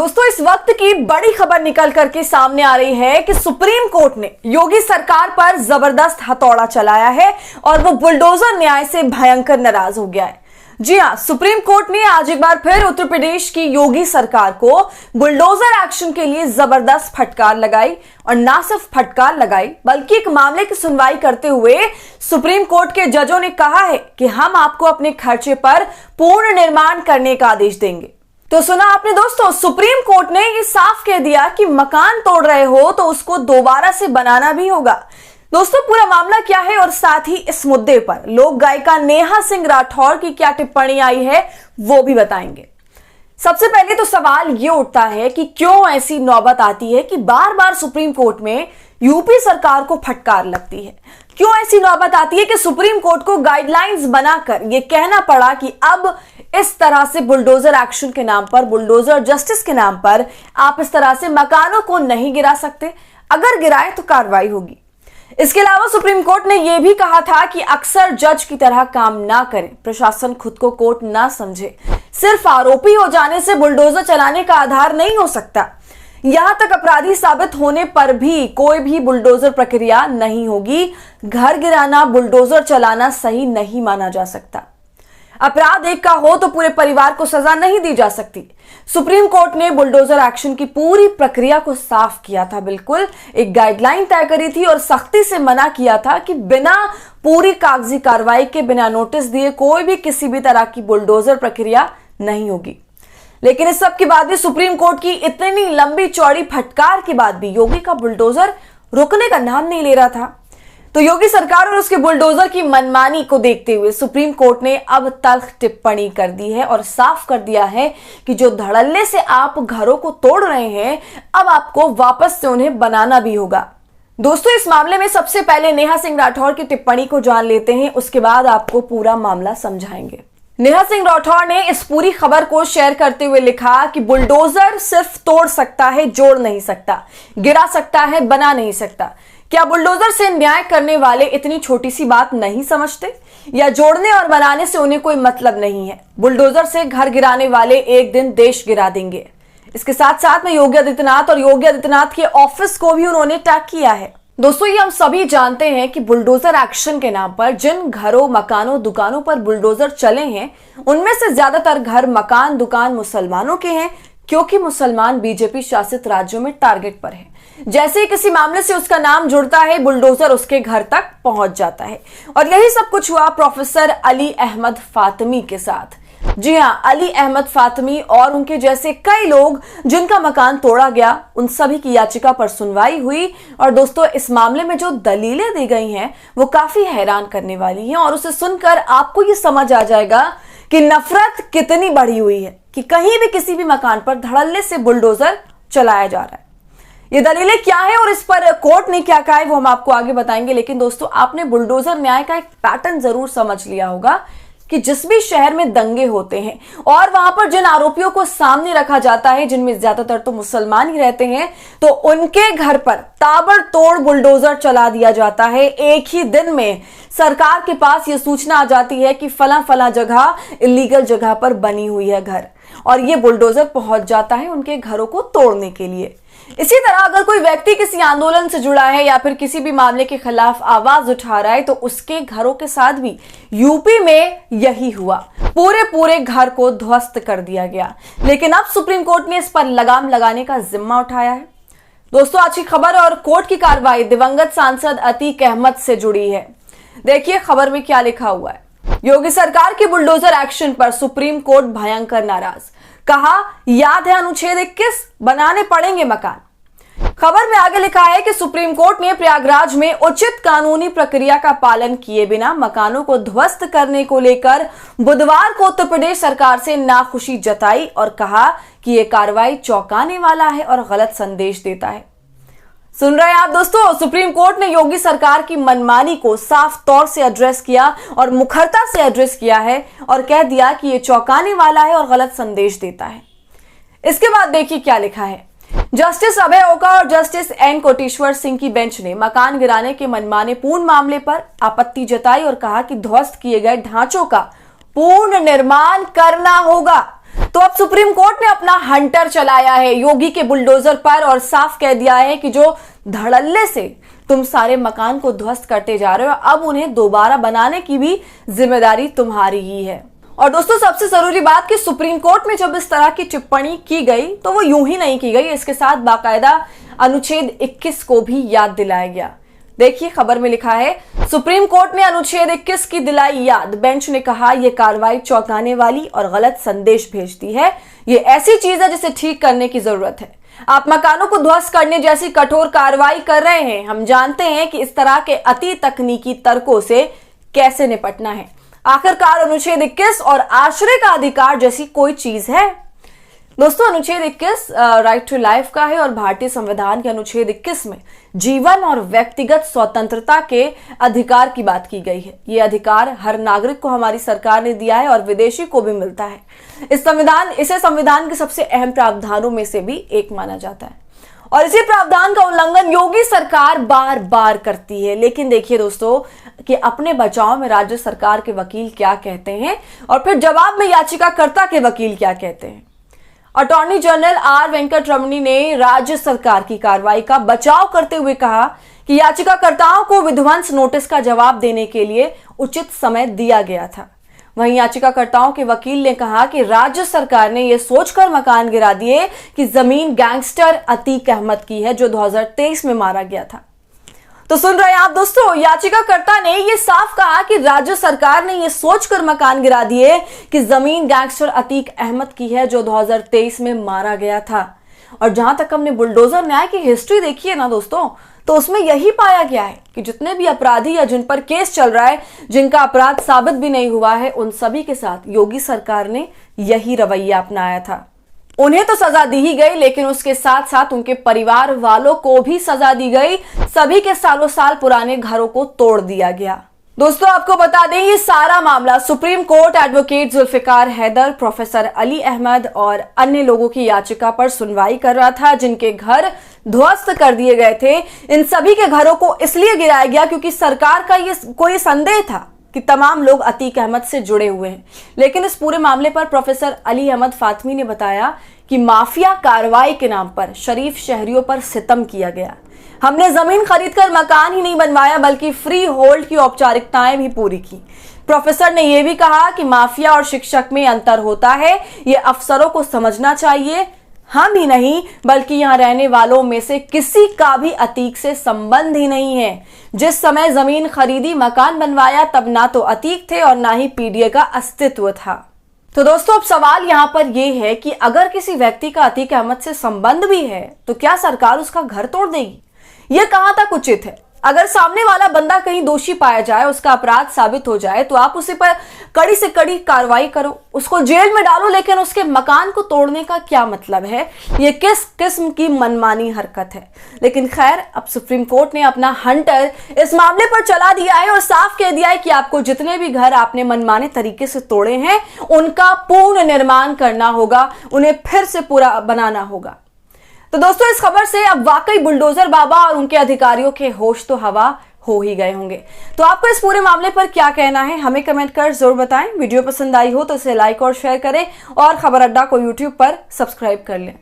दोस्तों, इस वक्त की बड़ी खबर निकल करके सामने आ रही है कि सुप्रीम कोर्ट ने योगी सरकार पर जबरदस्त हथौड़ा चलाया है और वो बुलडोजर न्याय से भयंकर नाराज हो गया है। जी हां, सुप्रीम कोर्ट ने आज एक बार फिर उत्तर प्रदेश की योगी सरकार को बुलडोजर एक्शन के लिए जबरदस्त फटकार लगाई और ना सिर्फ फटकार लगाई बल्कि एक मामले की सुनवाई करते हुए सुप्रीम कोर्ट के जजों ने कहा है कि हम आपको अपने खर्चे पर पूर्ण निर्माण करने का आदेश देंगे। तो सुना आपने दोस्तों, सुप्रीम कोर्ट ने ये साफ कह दिया कि मकान तोड़ रहे हो तो उसको दोबारा से बनाना भी होगा। दोस्तों, पूरा मामला क्या है और साथ ही इस मुद्दे पर लोक गायिका नेहा सिंह राठौर की क्या टिप्पणी आई है वो भी बताएंगे। सबसे पहले तो सवाल ये उठता है कि क्यों ऐसी नौबत आती है कि बार बार सुप्रीम कोर्ट में यूपी सरकार को फटकार लगती है। क्यों ऐसी नौबत आती है कि सुप्रीम कोर्ट को गाइडलाइंस बनाकर यह कहना पड़ा कि अब इस तरह से बुलडोजर एक्शन के नाम पर, बुलडोजर जस्टिस के नाम पर आप इस तरह से मकानों को नहीं गिरा सकते, अगर गिराए तो कार्रवाई होगी। इसके अलावा सुप्रीम कोर्ट ने यह भी कहा था कि अक्सर जज की तरह काम ना करें, प्रशासन खुद को कोर्ट ना समझे, सिर्फ आरोपी हो जाने से बुलडोजर चलाने का आधार नहीं हो सकता। यहां तक अपराधी साबित होने पर भी कोई भी बुलडोजर प्रक्रिया नहीं होगी। घर गिराना, बुलडोजर चलाना सही नहीं माना जा सकता। अपराध एक का हो तो पूरे परिवार को सजा नहीं दी जा सकती। सुप्रीम कोर्ट ने बुलडोजर एक्शन की पूरी प्रक्रिया को साफ किया था, बिल्कुल एक गाइडलाइन तय करी थी और सख्ती से मना किया था कि बिना पूरी कागजी कार्रवाई के, बिना नोटिस दिए कोई भी किसी भी तरह की बुलडोजर प्रक्रिया नहीं होगी। लेकिन इस सब के बाद भी सुप्रीम कोर्ट की इतनी लंबी चौड़ी फटकार के बाद भी योगी का बुलडोजर रुकने का नाम नहीं ले रहा था। तो योगी सरकार और उसके बुलडोजर की मनमानी को देखते हुए सुप्रीम कोर्ट ने अब तल्ख टिप्पणी कर दी है और साफ कर दिया है कि जो धड़ल्ले से आप घरों को तोड़ रहे हैं, अब आपको वापस से उन्हें बनाना भी होगा। दोस्तों, इस मामले में सबसे पहले नेहा सिंह राठौर की टिप्पणी को जान लेते हैं, उसके बाद आपको पूरा मामला समझाएंगे। नेहा सिंह राठौर ने इस पूरी खबर को शेयर करते हुए लिखा कि बुलडोजर सिर्फ तोड़ सकता है, जोड़ नहीं सकता, गिरा सकता है, बना नहीं सकता। क्या बुलडोजर से न्याय करने वाले इतनी छोटी सी बात नहीं समझते, या जोड़ने और बनाने से उन्हें कोई मतलब नहीं है? बुलडोजर से घर गिराने वाले एक दिन देश गिरा देंगे। इसके साथ साथ में योगी आदित्यनाथ और योगी आदित्यनाथ के ऑफिस को भी उन्होंने टैग किया है। दोस्तों, ये हम सभी जानते हैं कि बुलडोजर एक्शन के नाम पर जिन घरों, मकानों, दुकानों पर बुलडोजर चले हैं, उनमें से ज्यादातर घर, मकान, दुकान मुसलमानों के हैं, क्योंकि मुसलमान बीजेपी शासित राज्यों में टारगेट पर है। जैसे ही किसी मामले से उसका नाम जुड़ता है, बुलडोजर उसके घर तक पहुंच जाता है। और यही सब कुछ हुआ प्रोफेसर अली अहमद फातमी के साथ। जी हां, अली अहमद फातमी और उनके जैसे कई लोग जिनका मकान तोड़ा गया, उन सभी की याचिका पर सुनवाई हुई। और दोस्तों, इस मामले में जो दलीलें दी गई हैं वो काफी हैरान करने वाली हैं और उसे सुनकर आपको ये समझ आ जाएगा कि नफरत कितनी बढ़ी हुई है कि कहीं भी किसी भी मकान पर धड़ल्ले से बुलडोजर चलाया जा रहा है। ये दलीलें क्या है और इस पर कोर्ट ने क्या कहा है वो हम आपको आगे बताएंगे। लेकिन दोस्तों, आपने बुलडोजर न्याय का एक पैटर्न जरूर समझ लिया होगा कि जिस भी शहर में दंगे होते हैं और वहां पर जिन आरोपियों को सामने रखा जाता है, जिनमें ज्यादातर तो मुसलमान ही रहते हैं, तो उनके घर पर ताबड़तोड़ बुलडोजर चला दिया जाता है। एक ही दिन में सरकार के पास यह सूचना आ जाती है कि फला फला जगह, इलीगल जगह पर बनी हुई है घर, और ये बुलडोजर पहुंच जाता है उनके घरों को तोड़ने के लिए। इसी तरह अगर कोई व्यक्ति किसी आंदोलन से जुड़ा है या फिर किसी भी मामले के खिलाफ आवाज उठा रहा है, तो उसके घरों के साथ भी यूपी में यही हुआ, पूरे घर को ध्वस्त कर दिया गया। लेकिन अब सुप्रीम कोर्ट ने इस पर लगाम लगाने का जिम्मा उठाया है। दोस्तों, आज की खबर और कोर्ट की कार्रवाई दिवंगत सांसद अतीक अहमद से जुड़ी है। देखिए खबर में क्या लिखा हुआ है। योगी सरकार के बुलडोजर एक्शन पर सुप्रीम कोर्ट भयंकर नाराज, कहा याद है अनुच्छेद 21, बनाने पड़ेंगे मकान। खबर में आगे लिखा है कि सुप्रीम कोर्ट ने प्रयागराज में उचित कानूनी प्रक्रिया का पालन किए बिना मकानों को ध्वस्त करने को लेकर बुधवार को उत्तर प्रदेश सरकार से नाखुशी जताई और कहा कि यह कार्रवाई चौंकाने वाला है और गलत संदेश देता है। सुन रहे हैं आप दोस्तों, सुप्रीम कोर्ट ने योगी सरकार की मनमानी को साफ तौर से एड्रेस किया और मुखरता से एड्रेस किया है और कह दिया कि यह चौंकाने वाला है और गलत संदेश देता है। इसके बाद देखिए क्या लिखा है। जस्टिस अभय ओका और जस्टिस एन कोटेश्वर सिंह की बेंच ने मकान गिराने के मनमाने पूर्ण मामले पर आपत्ति जताई और कहा कि ध्वस्त किए गए ढांचों का पूर्ण निर्माण करना होगा। तो अब सुप्रीम कोर्ट ने अपना हंटर चलाया है योगी के बुलडोजर पर और साफ कह दिया है कि जो धड़ल्ले से तुम सारे मकान को ध्वस्त करते जा रहे हो, अब उन्हें दोबारा बनाने की भी जिम्मेदारी तुम्हारी ही है। और दोस्तों सबसे जरूरी बात कि सुप्रीम कोर्ट में जब इस तरह की टिप्पणी की गई तो वो यूं ही नहीं की गई, इसके साथ बाकायदा अनुच्छेद 21 को भी याद दिलाया गया। देखिए खबर में लिखा है, सुप्रीम कोर्ट ने अनुच्छेद 21 की दिलाई याद। बेंच ने कहा यह कार्रवाई चौंकाने वाली और गलत संदेश भेजती है। ये ऐसी चीज है जिसे ठीक करने की जरूरत है। आप मकानों को ध्वस्त करने जैसी कठोर कार्रवाई कर रहे हैं। हम जानते हैं कि इस तरह के अति तकनीकी तर्कों से कैसे निपटना है। आखिरकार अनुच्छेद 21 और आश्रय का अधिकार जैसी कोई चीज है? दोस्तों अनुच्छेद 21 राइट टू लाइफ का है और भारतीय संविधान के अनुच्छेद 21 में जीवन और व्यक्तिगत स्वतंत्रता के अधिकार की बात की गई है। ये अधिकार हर नागरिक को हमारी सरकार ने दिया है और विदेशी को भी मिलता है। इसे संविधान के सबसे अहम प्रावधानों में से भी एक माना जाता है और इसी प्रावधान का उल्लंघन योगी सरकार बार बार करती है। लेकिन देखिए दोस्तों कि अपने बचाव में राज्य सरकार के वकील क्या कहते हैं और फिर जवाब में याचिकाकर्ता के वकील क्या कहते हैं। अटॉर्नी जनरल आर वेंकटरमणी ने राज्य सरकार की कार्रवाई का बचाव करते हुए कहा कि याचिकाकर्ताओं को विध्वंस नोटिस का जवाब देने के लिए उचित समय दिया गया था। वहीं याचिकाकर्ताओं के वकील ने कहा कि राज्य सरकार ने यह सोचकर मकान गिरा दिए कि जमीन गैंगस्टर अतीक अहमद की है जो 2023 में मारा गया था। तो सुन रहे हैं आप दोस्तों, याचिकाकर्ता ने यह साफ कहा कि राज्य सरकार ने यह सोचकर मकान गिरा दिए कि जमीन गैंगस्टर अतीक अहमद की है जो 2023 में मारा गया था। और जहां तक हमने बुलडोजर न्याय की हिस्ट्री देखी है ना दोस्तों, तो उसमें यही पाया गया है कि जितने भी अपराधी या जिन पर केस चल रहा है, जिनका अपराध साबित भी नहीं हुआ है, उन सभी के साथ योगी सरकार ने यही रवैया अपनाया था। उन्हें तो सजा दी ही गई, लेकिन उसके साथ साथ उनके परिवार वालों को भी सजा दी गई। सभी के सालों साल पुराने घरों को तोड़ दिया गया। दोस्तों आपको बता दें ये सारा मामला supreme court advocate Zulfikar Haider, professor Ali Ahmed और अन्य लोगों की याचिका पर सुनवाई कर रहा था जिनके घर ध्वस्त कर दिए गए थे। इन सभी के घरों को इसलिए गिराया गया क्योंकि सरकार का ये कोई संदेह था कि तमाम लोग अतीक अहमद से जुड़े हुए हैं। लेकिन इस पूरे मामले पर प्रोफेसर अली अहमद फातमी ने बताया कि माफिया कार्रवाई के नाम पर शरीफ शहरियों पर सितम किया गया। हमने जमीन खरीदकर मकान ही नहीं बनवाया बल्कि फ्री होल्ड की औपचारिकताएं भी पूरी की। प्रोफेसर ने यह भी कहा कि माफिया और शिक्षक में अंतर होता है, ये अफसरों को समझना चाहिए। हम ही नहीं बल्कि यहां रहने वालों में से किसी का भी अतीक से संबंध ही नहीं है। जिस समय जमीन खरीदी मकान बनवाया तब ना तो अतीक थे और ना ही पीडीए का अस्तित्व था। तो दोस्तों अब सवाल यहां पर यह है कि अगर किसी व्यक्ति का अतीक अहमद से संबंध भी है तो क्या सरकार उसका घर तोड़ देगी? यह कहां तक उचित है? अगर सामने वाला बंदा कहीं दोषी पाया जाए, उसका अपराध साबित हो जाए तो आप उसी पर कड़ी से कड़ी कार्रवाई करो, उसको जेल में डालो, लेकिन उसके मकान को तोड़ने का क्या मतलब है? ये किस किस्म की मनमानी हरकत है? लेकिन खैर अब सुप्रीम कोर्ट ने अपना हंटर इस मामले पर चला दिया है और साफ कह दिया है कि आपको जितने भी घर आपने मनमाने तरीके से तोड़े हैं उनका पूर्ण निर्माण करना होगा, उन्हें फिर से पूरा बनाना होगा। तो दोस्तों इस खबर से अब वाकई बुलडोजर बाबा और उनके अधिकारियों के होश तो हवा हो ही गए होंगे। तो आपको इस पूरे मामले पर क्या कहना है हमें कमेंट कर जरूर बताएं। वीडियो पसंद आई हो तो इसे लाइक और शेयर करें और खबर अड्डा को यूट्यूब पर सब्सक्राइब कर लें।